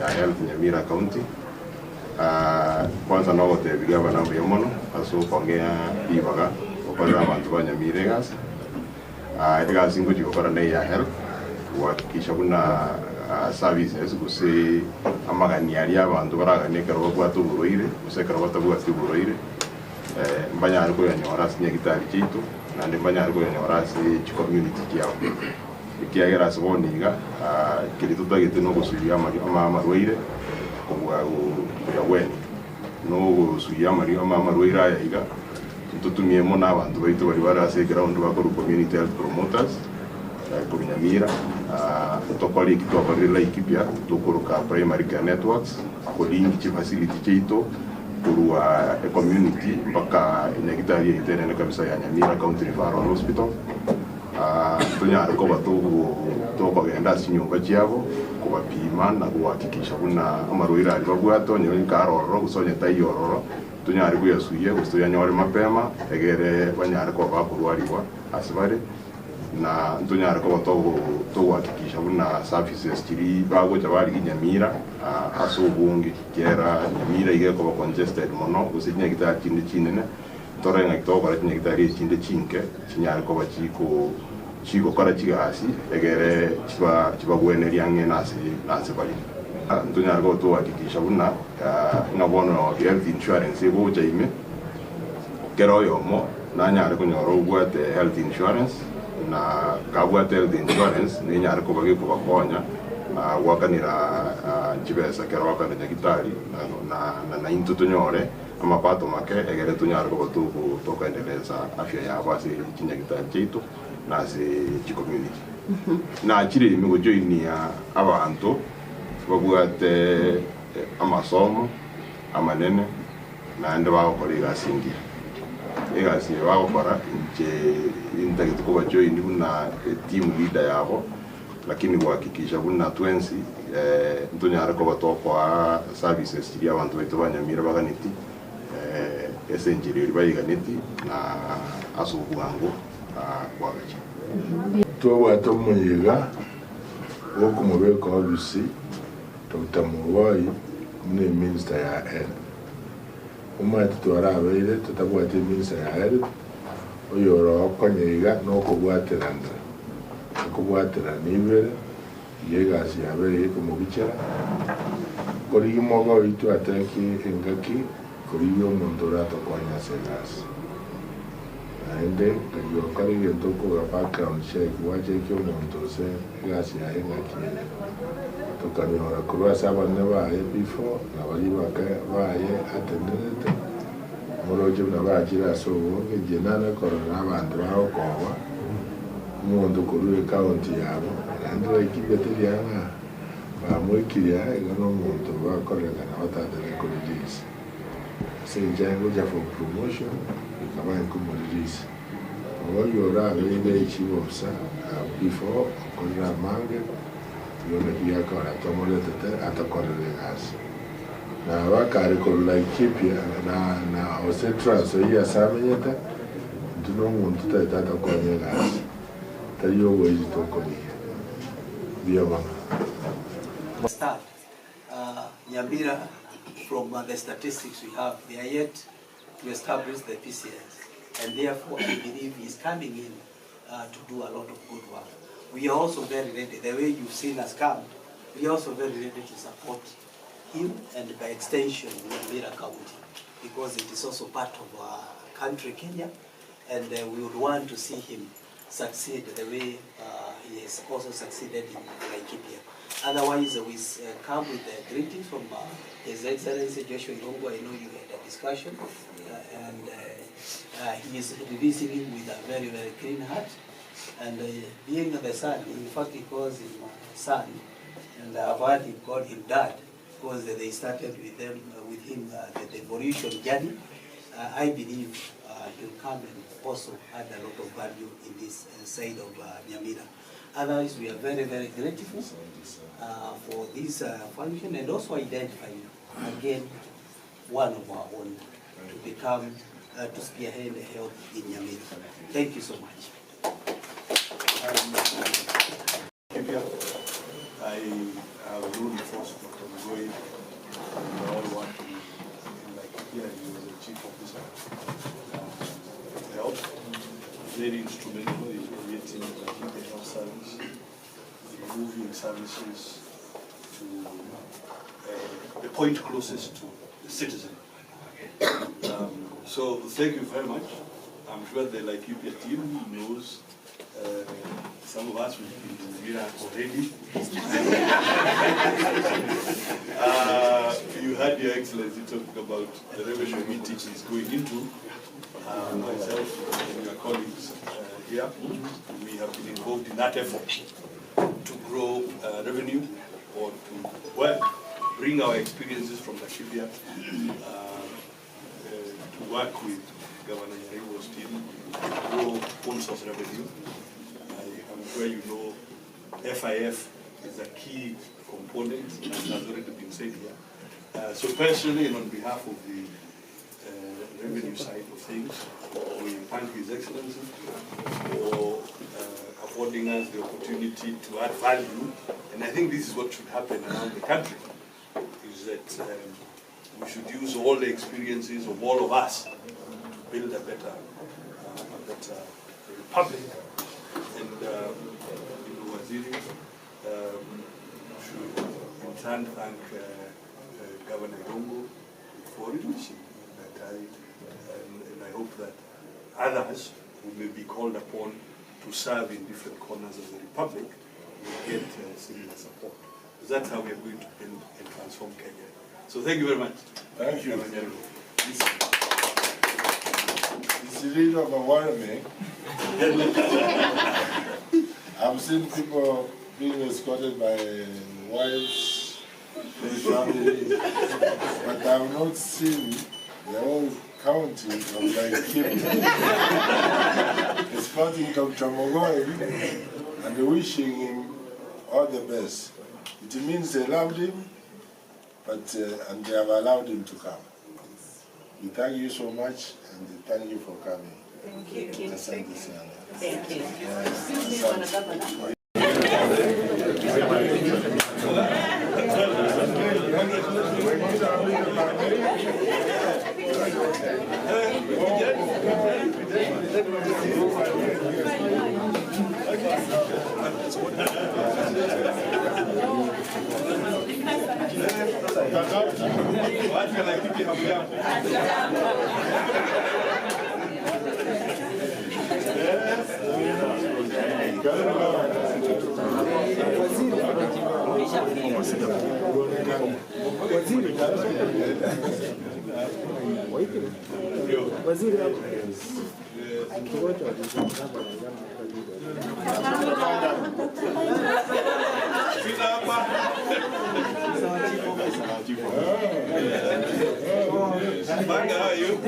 ya health Nyamira County. Kwanza no gotebiga bana mbemono aso kongea bibaga okorera abantu ba Nyamira gas. Ega singo jikora na ya health kuhakikisha kuna services guse amagani yari abantu baraganeka ro kwatuburoire usekara batubwatuburoire mbanyari ko yanyora sinye gitari kitu nande mbanyari ko yanyora si community kiao ikiagera saboniga kirito tagete no gusuya amarwaire kubwa yaweni no gusuya amarwaire ayiga tutumie mona abantu baitu bari barase ground bakora community health promoters kuri Nyamira tokoli kitwakorera ikipya tukuruka primary care networks kolingi chi facility cheito kurua community mpaka inagitari itene kabisa ya Nyamira County Referral Hospital. Tunyari ko batubu tokogenda sinyumba cyabo kubapima na kuhakikisha kuna amarwaire ari bagwato nyo karoro gusonye tayororo tunyari kuyasuye gustoya nyore mapema egere banyari ko bakurwariwa asibare na tunyari ko tuhakikisha kuna services kiri bago jabari Nyamira asubungi kera Nyamira ige ko congested mono usinya gitari kindi kinene torenga kitobara kinya gitari kindi kinke kinyari ko bachiko chiko kora chigasi egere chiba gwene lyange nasi bali tunyari ko tuhakikisha kuna ngabono health insurance ego jaime kero yomo nanyari kunyoro ugwate health insurance na kabwate health insurance ni nyari ko bagi ko bakonya wakanira chibesa kero wakanira gitari na into tunyore amapato make egere tunyari ko batuku tokaendeleza afya ya basi kinya gitari chetu nasi community na chiri imigo joinia abantu bagwate amasomo amanene na ande bakorera singi egasi bakora nje intagito ko bajoini kuna team leader yabo lakini kuhakikisha kuna twensi ntunyara ko batokwa services kiri abantu baitu banyamira baganiti essentially bayiganiti na asubugango kwagachi tuwa tomuyiga woko mubeko obisi Dr. Muwai ni minister ya health umati twarabeire tutabwate minister ya health oyoro konyiga no kubwateranda kubwatera nibere yegasi yabere kumubichera kuri mogo itu ataki engaki kuri yo mondora to kwanya segas ende kayo kari gento ko background check waje kyo mondose gasi ya engaki to kamera kuri asaba ne baye before na bali baye attended moroje na bajira so nge nana korona abantu baho kowa mundo kuri account yabo andra ikibeteli yana bamwikiria igano mundo bakorera na batadere kuri this senjango ja for promotion ikaba inkomo this oyora bebe chiwopsa before kora mange yone yakora tomole tete atakorera gas na wakari kola ikipia na osetra so ya samenyeta duno mundo tata atakorera gas Start Nyamira from the statistics we have, they are yet to establish the PCS, and therefore I believe he is coming in to do a lot of good work. We are also very ready, the way you've seen us come, we are also very ready to support him and by extension Nyamira County, because it is also part of our country, Kenya, and we would want to see him succeed the way he has also succeeded in Laikipia. Otherwise, we come with a greeting from His Excellency Joshua Ilongo. I know you had a discussion, and he is releasing him with a very, very clean heart. And being the son, in fact, he calls him son, and I've heard him call him dad, because they started with him the evolution journey. I believe he'll come and also add a lot of value in this side of Nyamira. Otherwise, we are very, very grateful for this function, and also identifying again one of our own to become to spearhead the health in Nyamira. Thank you so much. I have ruled first Dr. Muwai very instrumental in creating the health service, moving services to the point closest to the citizen. So thank you very much. I'm sure the Laikipia team knows some of us will be in Mira already. You had Your Excellency talking about the revenue meeting is going into. Myself and your colleagues here, we have been involved in that effort to grow revenue or to bring our experiences from Laikipia to work with Governor Nyaribo's team to grow own source revenue. I'm sure you know FIF is a key component, and has already been said here. So personally and on behalf of the revenue side of things, we thank His Excellency for affording us the opportunity to add value. And I think this is what should happen around the country, is that we should use all the experiences of all of us to build a better republic. And Waziri should in turn thank Governor Irungu for it, and I hope that others who may be called upon to serve in different corners of the republic will get similar support. That's how we are going to build and transform Kenya. So thank you very much. Thank you. It's really overwhelming. I've seen people being escorted by wives, their families, but I've not seen the whole county of Laikipia escorting Dr. Mogoi and wishing him all the best. It means they loved him, but and they have allowed him to come. We thank you so much, and thank you for coming. Thank you. Asante sana. Thank you. How are you?